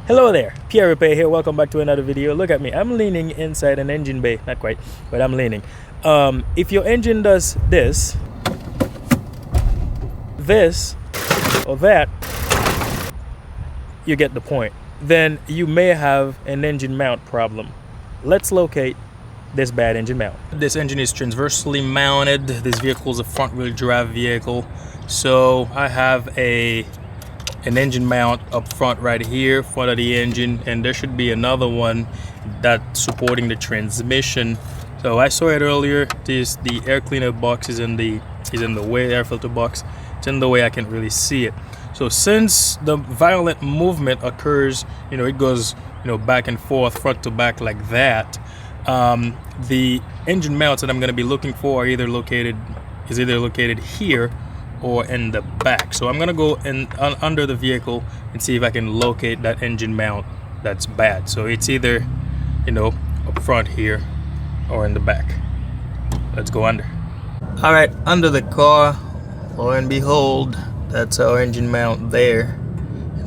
Hello there, Pierre Repair here. Welcome back to another video. Look at me, I'm leaning inside an engine bay. Not quite, but I'm leaning. If your engine does this, or that, you get the point. Then you may have an engine mount problem. Let's locate this bad engine mount. This engine is transversely mounted. This vehicle is a front wheel drive vehicle. So I have an engine mount up front right here, front of the engine, and there should be another one that's supporting the transmission. So I saw it earlier. The air cleaner box is in the way, air filter box. It's in the way, I can't really see it. So since the violent movement occurs, it goes, back and forth, front to back like that. The engine mounts that I'm going to be looking for are either located here or in the back. So I'm gonna go under the vehicle and see if I can locate that engine mount that's bad. So it's either up front here or in the back. Let's go under. All right, under the car, lo and behold, that's our engine mount there.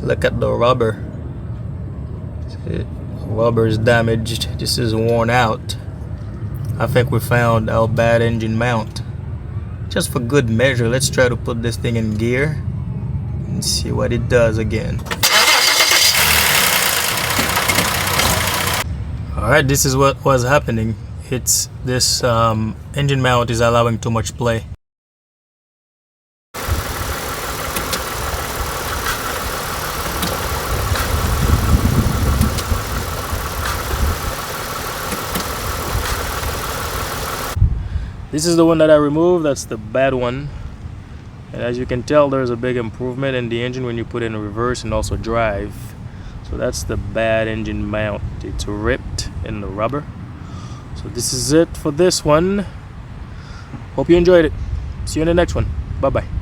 Look at the rubber. The rubber is damaged. This is worn out. I think we found our bad engine mount. Just for good measure, let's try to put this thing in gear and see what it does again. Alright, this is what was happening. It's this engine mount is allowing too much play. This is the one that I removed. That's the bad one, and as you can tell, there's a big improvement in the engine when you put it in reverse and also drive. So that's the bad engine mount. It's ripped in the rubber. So this is it for this one. Hope you enjoyed it. See you in the next one. Bye bye.